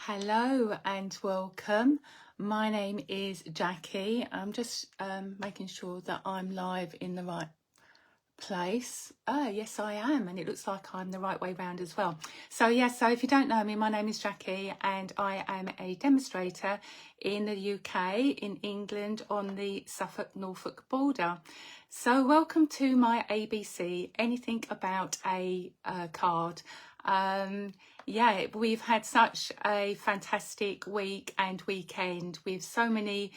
Hello and welcome. My name is Jackie. I'm just making sure that I'm live in the right place. Yes, I am, and it looks like I'm the right way round as well. So if you don't know me, my name is Jackie and I am a demonstrator in the UK, in England, on the Suffolk-Norfolk border. So welcome to my ABC, anything about a card. We've had such a fantastic week and weekend with so many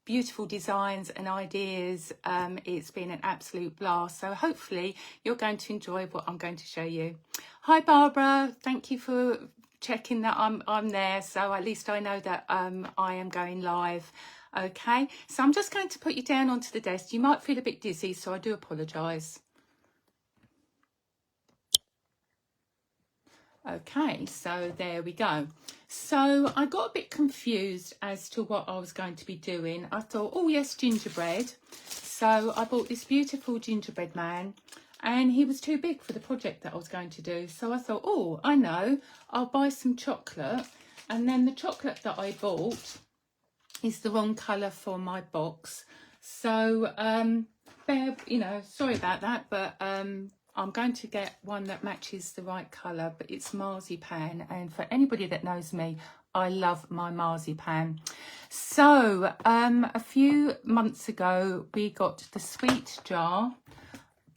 beautiful designs and ideas. It's been an absolute blast. So hopefully you're going to enjoy what I'm going to show you. Hi Barbara, thank you for checking that I'm there. So at least I know that I am going live. Okay, so I'm just going to put you down onto the desk. You might feel a bit dizzy, so I do apologise. Okay, so there we go. So I got a bit confused as to what I was going to be doing. I thought, oh yes, gingerbread. So I bought this beautiful gingerbread man and he was too big for the project that I was going to do. So I thought, oh, I know, I'll buy some chocolate. And then the chocolate that I bought is the wrong colour for my box. So, sorry about that, but I'm going to get one that matches the right colour, but it's marzipan. And for anybody that knows me, I love my marzipan. So a few months ago, we got the sweet jar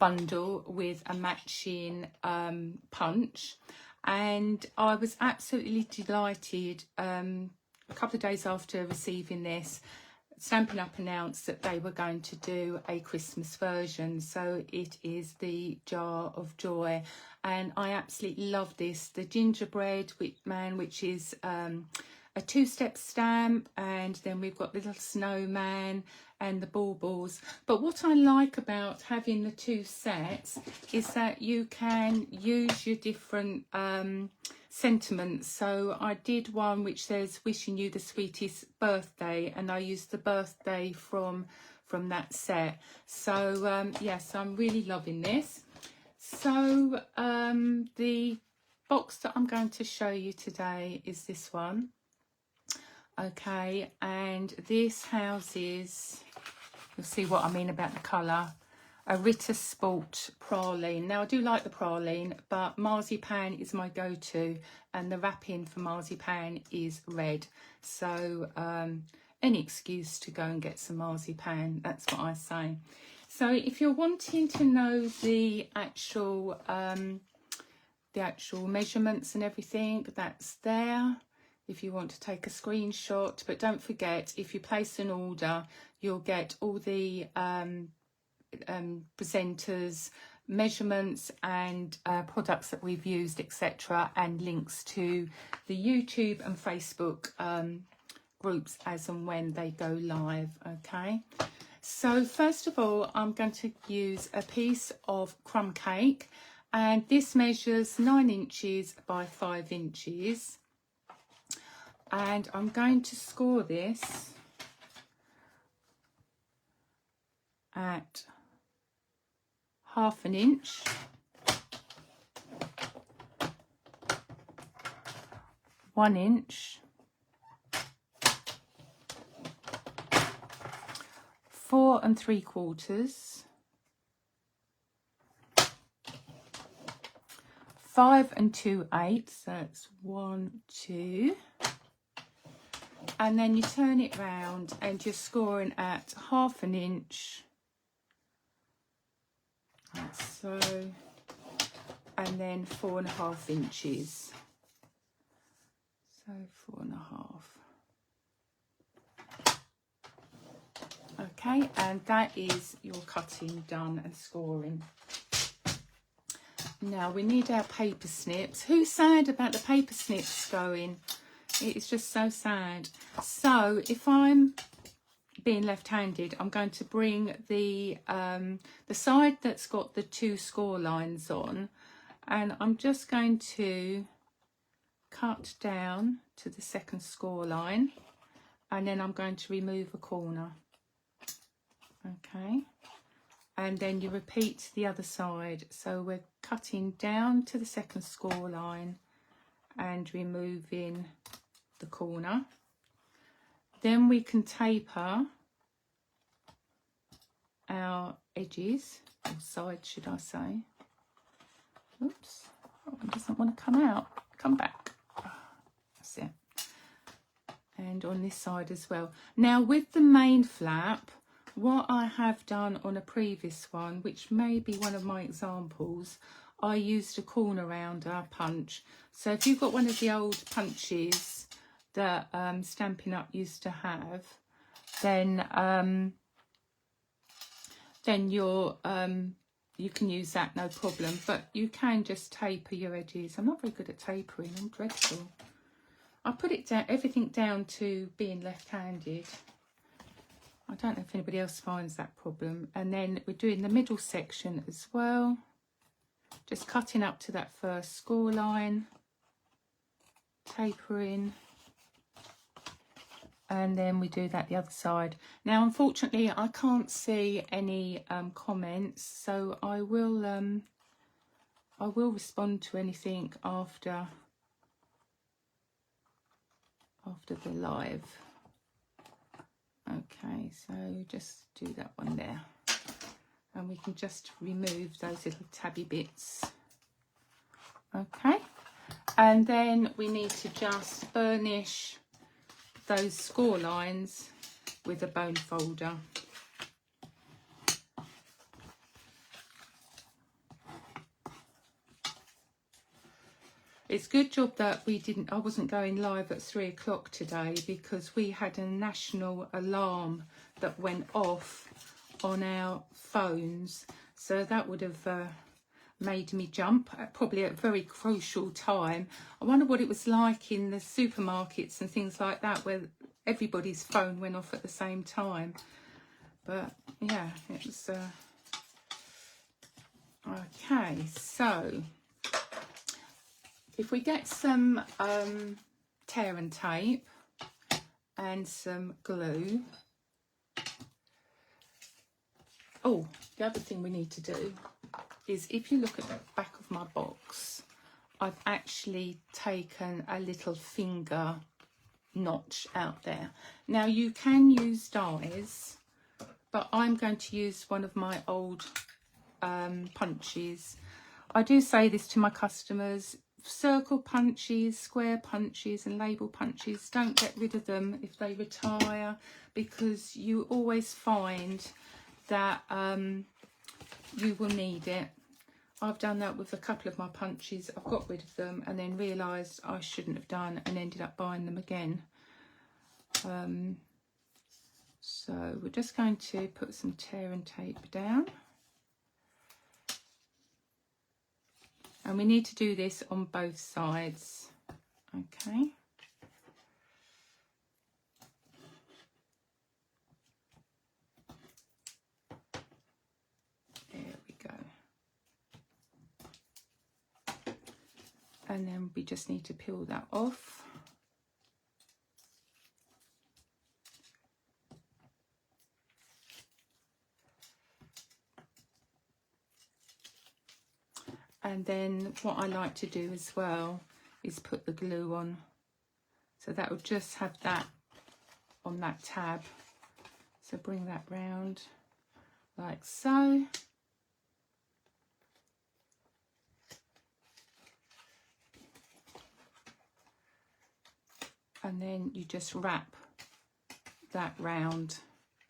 bundle with a matching punch. And I was absolutely delighted. A couple of days after receiving this, Stampin' Up announced that they were going to do a Christmas version. So it is the Jar of Joy. And I absolutely love this. The gingerbread man, which is a two-step stamp. And then we've got little snowman and the baubles. But what I like about having the two sets is that you can use your different sentiments. So I did one which says wishing you the sweetest birthday, and I used the birthday from that set. So yes, I'm really loving this. So the box that I'm going to show you today is this one. Okay, and this houses, you'll see what I mean about the colour, a Ritter Sport praline. Now I do like the praline, but marzipan is my go-to, and the wrapping for marzipan is red. So any excuse to go and get some marzipan, that's what I say. So if you're wanting to know the actual measurements and everything, that's there. If you want to take a screenshot, but don't forget, if you place an order, you'll get all the presenters, measurements and products that we've used, etc., and links to the YouTube and Facebook groups as and when they go live. Okay, so first of all, I'm going to use a piece of crumb cake, and this measures 9 inches by 5 inches. And I'm going to score this at 1/2 inch, 1 inch, 4 3/4, 5 2/8. That's 1, 2. And then you turn it round and you're scoring at 1/2 inch, like so, and then 4 1/2 inches. So 4 1/2. Okay, and that is your cutting done and scoring. Now we need our paper snips. Who's sad about the paper snips going? It's just so sad. So if I'm being left-handed, I'm going to bring the side that's got the 2 score lines on, and I'm just going to cut down to the 2nd score line, and then I'm going to remove a corner. Okay, and then you repeat the other side. So we're cutting down to the 2nd score line and removing the corner. Then we can taper our edges, or sides should I say. Oops, that one doesn't want to come out. Come back. That's it. And on this side as well. Now with the main flap, what I have done on a previous one, which may be one of my examples, I used a corner rounder punch. So if you've got one of the old punches that Stampin' Up used to have, then you can use that, no problem. But you can just taper your edges. I'm not very good at tapering. I'm dreadful. I put it down, everything down to being left-handed. I don't know if anybody else finds that problem. And then we're doing the middle section as well. Just cutting up to that first score line, tapering, and then we do that the other side. Now, unfortunately, I can't see any comments, so I will respond to anything after the live. Okay, so just do that one there. And we can just remove those little tabby bits. Okay, and then we need to just burnish those score lines with a bone folder. It's a good job that I wasn't going live at 3 o'clock today, because we had a national alarm that went off on our phones, so that would have made me jump at probably a very crucial time. I wonder what it was like in the supermarkets and things like that, where everybody's phone went off at the same time. But yeah, it was okay. So if we get some tear and tape and some glue. Oh, the other thing we need to do is, if you look at the back of my box, I've actually taken a little finger notch out there. Now you can use dies, but I'm going to use one of my old punches. I do say this to my customers: circle punches, square punches and label punches, don't get rid of them if they retire, because you always find that you will need it. I've done that with a couple of my punches. I've got rid of them and then realised I shouldn't have done, and ended up buying them again. So we're just going to put some tear and tape down. And we need to do this on both sides. Okay. There we go. And then we just need to peel that off. And then what I like to do as well is put the glue on. So that will just have that on that tab. So bring that round like so. And then you just wrap that round,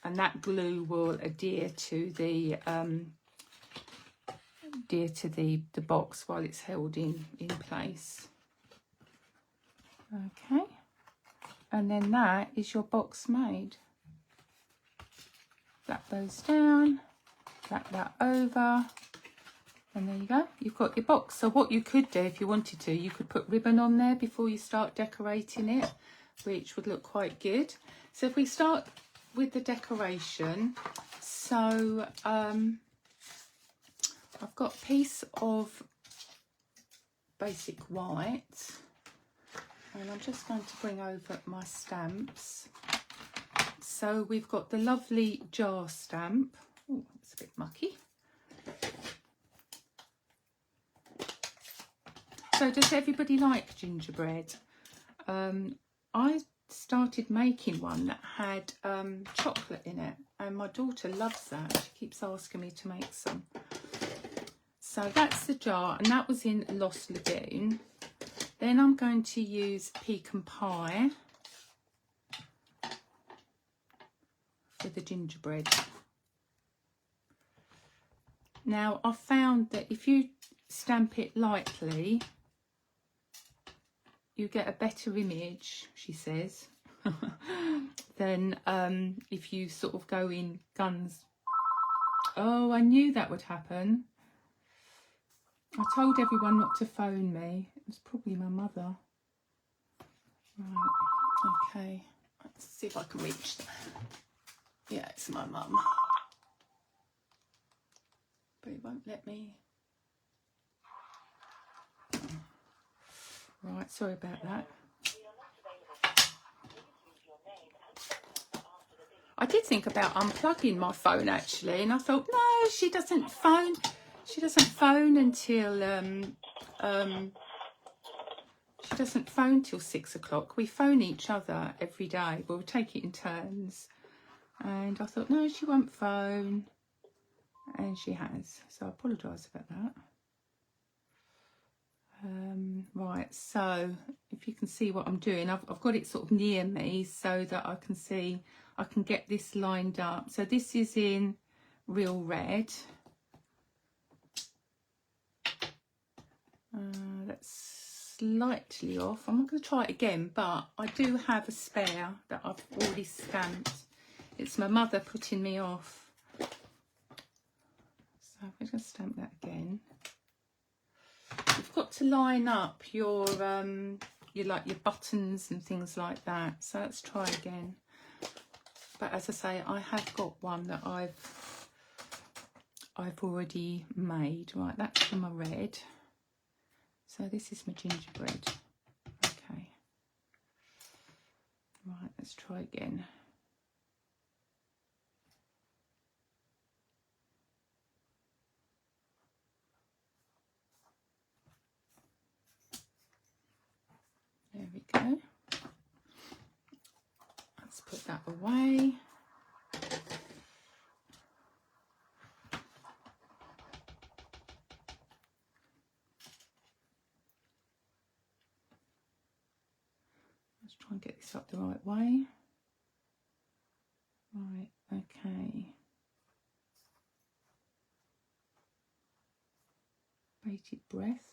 and that glue will adhere to the box while it's held in place. Okay, and then that is your box made. Flap those down, flap that over, and there you go, you've got your box. So what you could do, if you wanted to, you could put ribbon on there before you start decorating it, which would look quite good. So if we start with the decoration, so I've got a piece of basic white, and I'm just going to bring over my stamps. So we've got the lovely jar stamp. Oh, it's a bit mucky. So does everybody like gingerbread? I started making one that had chocolate in it, and my daughter loves that. She keeps asking me to make some. So that's the jar, and that was in Lost Lagoon. Then I'm going to use pecan pie for the gingerbread. Now, I found that if you stamp it lightly, you get a better image, she says, than if you sort of go in guns. Oh, I knew that would happen. I told everyone not to phone me. It was probably my mother. Right, okay. Let's see if I can reach that. Yeah, it's my mum. But it won't let me. Right, sorry about that. I did think about unplugging my phone actually, and I thought, no, she doesn't phone. She doesn't phone until she doesn't phone till 6 o'clock. We phone each other every day. We'll take it in turns. And I thought, no, she won't phone. And she has. So I apologise about that. Right, so if you can see what I'm doing, I've got it sort of near me so that I can see, I can get this lined up. So this is in Real Red. That's slightly off. I'm not going to try it again, but I do have a spare that I've already stamped. It's my mother putting me off. So I'm going to stamp that again. You've got to line up your like your buttons and things like that. So let's try again. But as I say, I have got one that I've already made. Right, that's for my red. So this is my gingerbread. Okay. Right, let's try again. There we go. Let's put that away. Let's try and get this up the right way. Right, okay. Bated breath.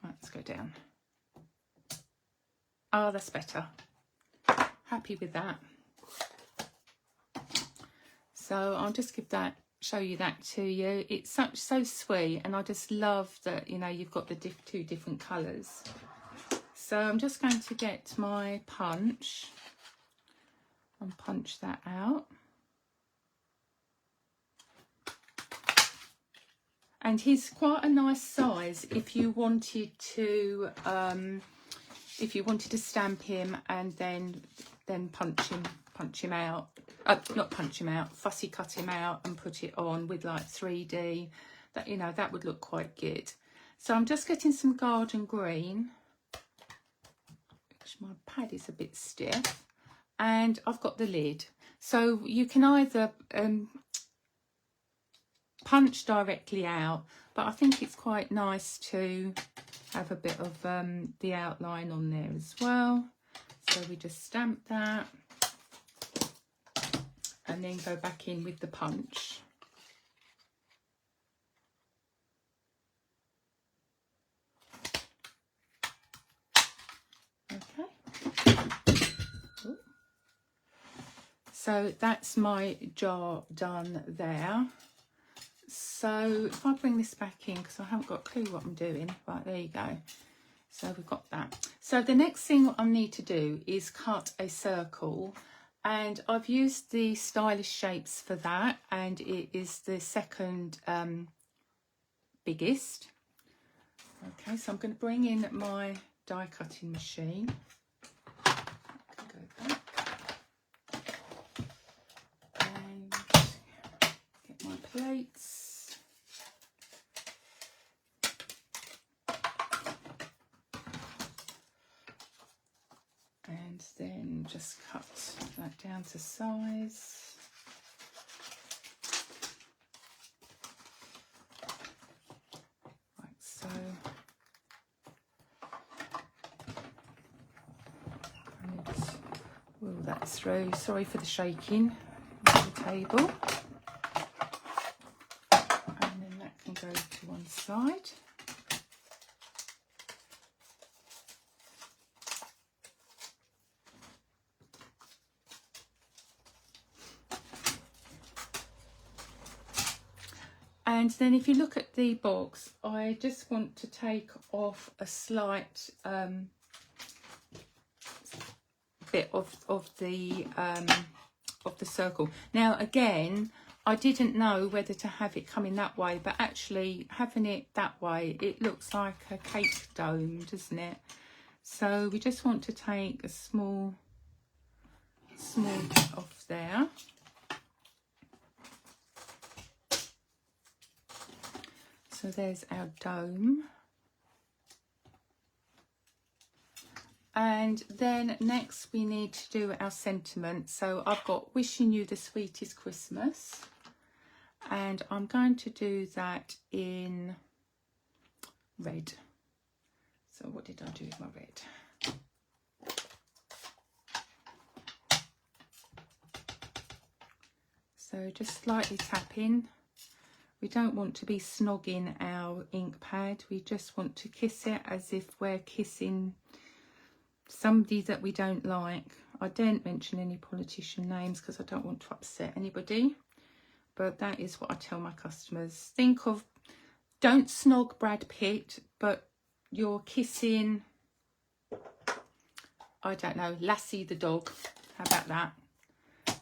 Right, let's go down. Oh, that's better. Happy with that. So I'll just show you that to you. It's so sweet, and I just love that, you know, you've got the two different colours. So I'm just going to get my punch and punch that out. And he's quite a nice size if you wanted to stamp him and then punch him out. Not punch him out, fussy cut him out and put it on with like 3D. That, you know, that would look quite good. So I'm just getting some garden green, which my pad is a bit stiff, and I've got the lid. So you can either punch directly out, but I think it's quite nice to have a bit of the outline on there as well. So we just stamp that and then go back in with the punch. Okay. Ooh. So that's my jar done there. So if I bring this back in, because I haven't got a clue what I'm doing. Right, there you go. So we've got that. So the next thing I need to do is cut a circle. And I've used the Stylish Shapes for that. And it is the second biggest. Okay, so I'm going to bring in my die cutting machine. Go back. And get my plates. just cut that down to size. Like so. And roll that through. Sorry for the shaking of the table. And then that can go to one side. And then if you look at the box, I just want to take off a slight bit of the circle. Now again, I didn't know whether to have it coming that way, but actually having it that way, it looks like a cake dome, doesn't it? So we just want to take a small bit off there. So there's our dome. And then next we need to do our sentiment. So I've got wishing you the sweetest Christmas. And I'm going to do that in red. So what did I do with my red? So just slightly tapping. We don't want to be snogging our ink pad. We just want to kiss it as if we're kissing somebody that we don't like. I don't mention any politician names because I don't want to upset anybody. But that is what I tell my customers. Think of, don't snog Brad Pitt, but you're kissing, I don't know, Lassie the dog. How about that?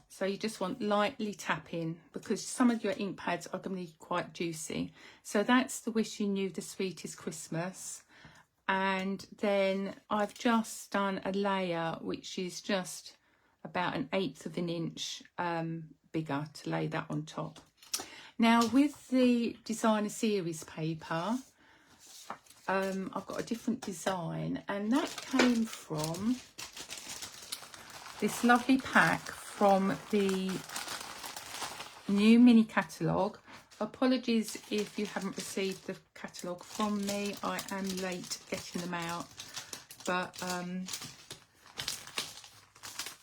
So you just want lightly tapping because some of your ink pads are going to be quite juicy. So that's the wishing you the sweetest Christmas. And then I've just done a layer which is just about 1/8 of an inch bigger to lay that on top. Now with the designer series paper, I've got a different design, and that came from this lovely pack from the new mini catalogue. Apologies if you haven't received the catalogue from me. I am late getting them out, but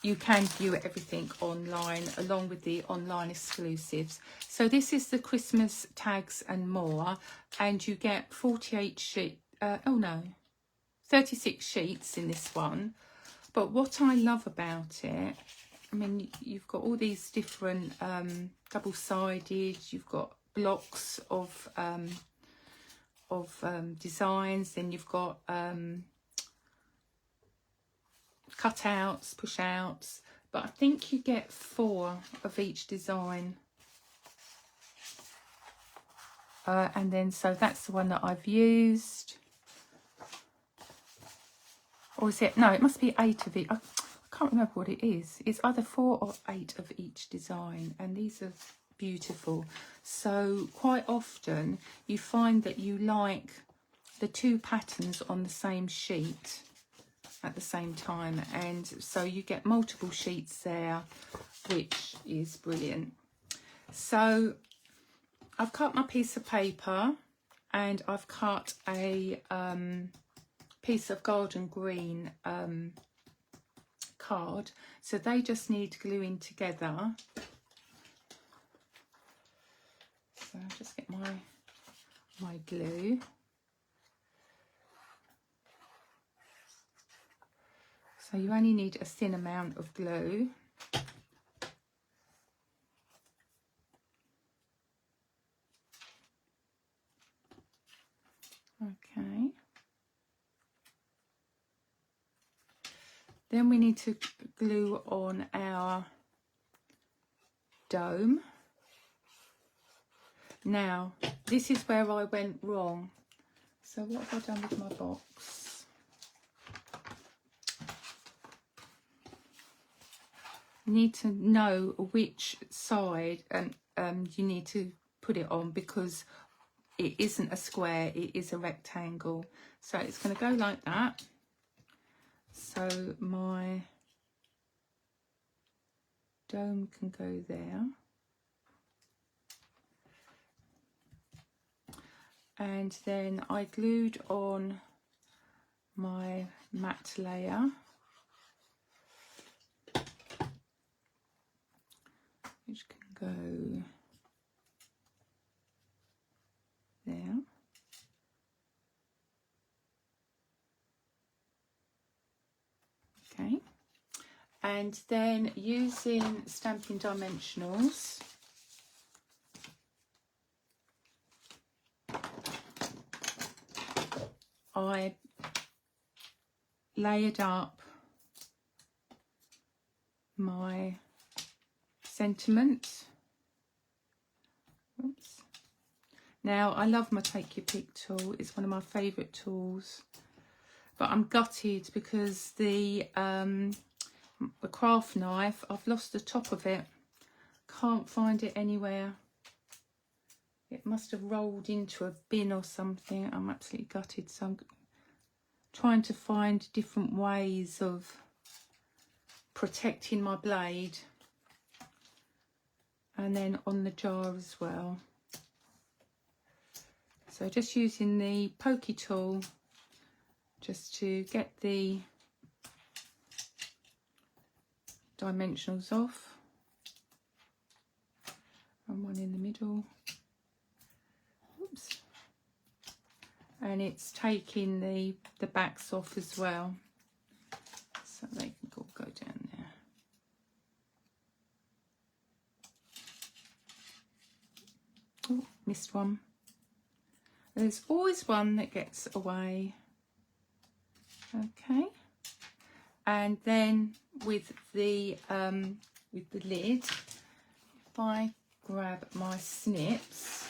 you can view everything online along with the online exclusives. So this is the Christmas tags and more, and you get 36 sheets in this one. But what I love about it, I mean, you've got all these different double-sided, you've got blocks of designs, then you've got cutouts, push-outs, but I think you get 4 of each design. And then, so that's the one that I've used. Or is it, no, it must be 8 of it. I can't remember what it is. It's either 4 or 8 of each design, and these are beautiful. So quite often you find that you like the 2 patterns on the same sheet at the same time, and so you get multiple sheets there, which is brilliant. So I've cut my piece of paper, and I've cut a piece of garden green card, so they just need gluing together. So I'll just get my glue. So you only need a thin amount of glue. Okay. Then we need to glue on our dome. Now, this is where I went wrong. So what have I done with my box? You need to know which side you need to put it on, because it isn't a square, it is a rectangle. So it's going to go like that. So my dome can go there. And then I glued on my matte layer, which can go there. Okay, and then using Stampin' Dimensionals, I layered up my sentiment. Oops. Now, I love my Take Your Pick tool. It's one of my favourite tools. But I'm gutted because the craft knife, I've lost the top of it. Can't find it anywhere. It must have rolled into a bin or something. I'm absolutely gutted. So I'm trying to find different ways of protecting my blade. And then on the jar as well. So just using the pokey tool just to get the dimensionals off. And one in the middle. Oops. And it's taking the backs off as well. So they can all go down there. Oh, missed one. There's always one that gets away. Okay, and then with the lid, if I grab my snips,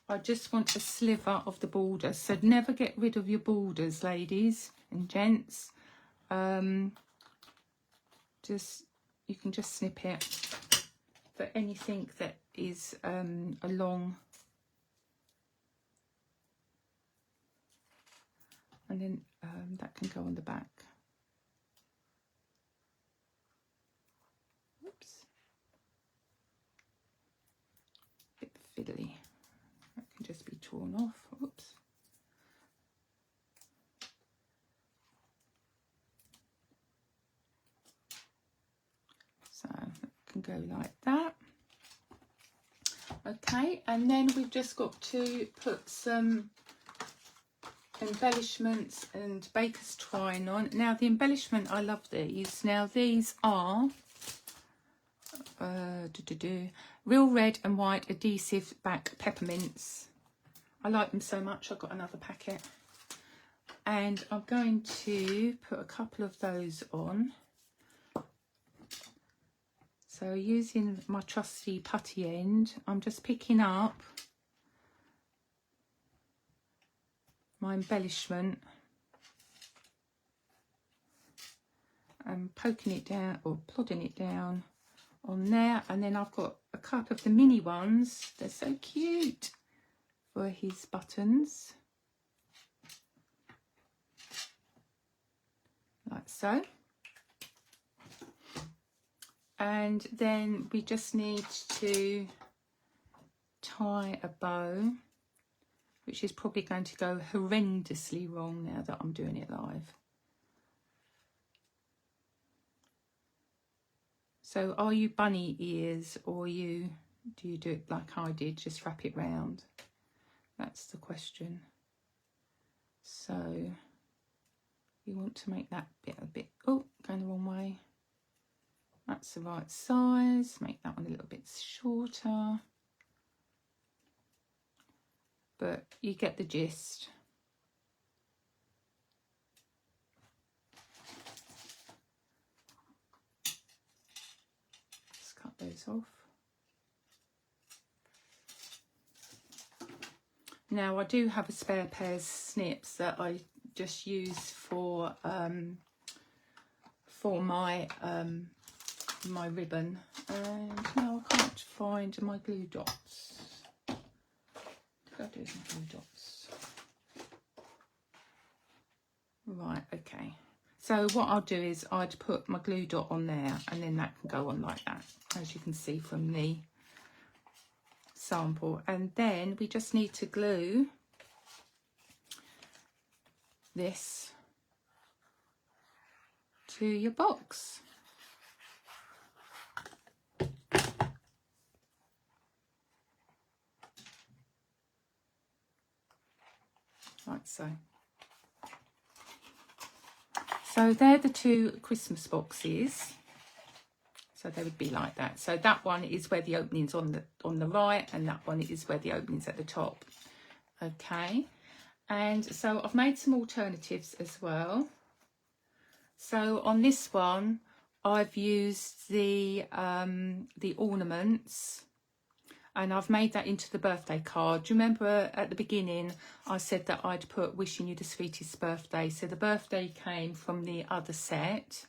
I just want a sliver of the border. So never get rid of your borders, ladies and gents. Just you can just snip it for anything that is along. And then that can go on the back. Oops. Bit fiddly. That can just be torn off. Oops. So that can go like that. Okay, and then we've just got to put some embellishments and baker's twine on. Now the embellishment, I love these. Now these are real red and white adhesive back peppermints. I like them so much, I've got another packet. And I'm going to put a couple of those on. So using my trusty putty end, I'm just picking up my embellishment and poking it down or plodding it down on there, and then I've got a couple of the mini ones. They're so cute for his buttons, like so. And then we just need to tie a bow, which is probably going to go horrendously wrong now that I'm doing it live. So are you bunny ears, or do you do it like I did, just wrap it round? That's the question. So you want to make that bit a bit, oh, going the wrong way. That's the right size. Make that one a little bit shorter. But you get the gist. Just cut those off. Now I do have a spare pair of snips that I just use for my my ribbon, and now I can't find my glue dots. What did I do with my glue dots? Right, okay. So what I'll do is I'd put my glue dot on there, and then that can go on like that, as you can see from the sample. And then we just need to glue this to your box. Like so. So they're the two Christmas boxes. So they would be like that. So that one is where the opening's on the right, and that one is where the opening's at the top. Okay. And so I've made some alternatives as well. So on this one, I've used the ornaments, and I've made that into the birthday card. Do you remember at the beginning I said that I'd put wishing you the sweetest birthday? So the birthday came from the other set.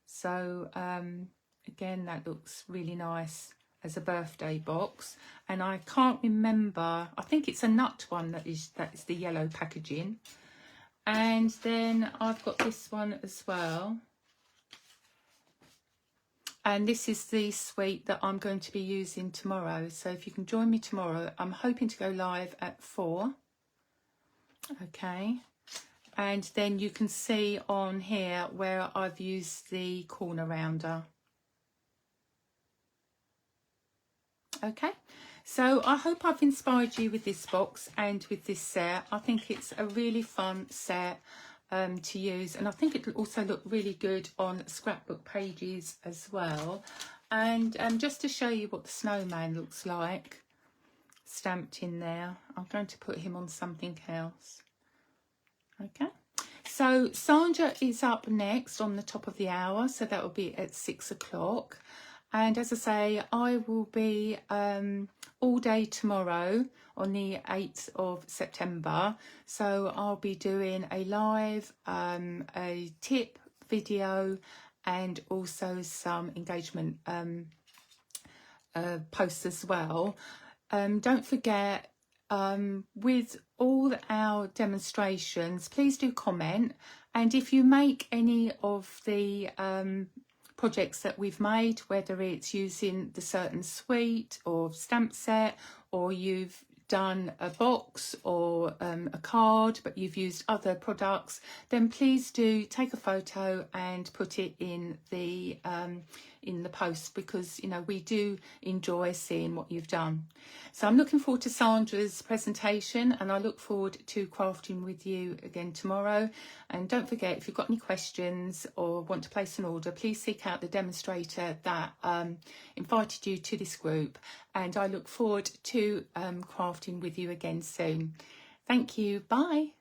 So again, that looks really nice as a birthday box. And I can't remember, I think it's a nut one that is the yellow packaging. And then I've got this one as well. And this is the suite that I'm going to be using tomorrow. So if you can join me tomorrow, I'm hoping to go live at 4. Okay. And then you can see on here where I've used the corner rounder. Okay. So I hope I've inspired you with this box and with this set. I think it's a really fun set to use, and I think it'll also look really good on scrapbook pages as well. And just to show you what the snowman looks like stamped in there, I'm going to put him on something else. Okay, so Sandra is up next on the top of the hour, so that will be at 6 o'clock. And as I say, I will be all day tomorrow on the 8th of September. So I'll be doing a live, a tip video, and also some engagement posts as well. Don't forget, with all our demonstrations, please do comment. And if you make any of the projects that we've made, whether it's using the certain suite or stamp set, or you've done a box or a card but you've used other products, then please do take a photo and put it in the post, because you know we do enjoy seeing what you've done. So I'm looking forward to Sandra's presentation, and I look forward to crafting with you again tomorrow. And don't forget, if you've got any questions or want to place an order, please seek out the demonstrator that invited you to this group, and I look forward to crafting with you again soon. Thank you. Bye.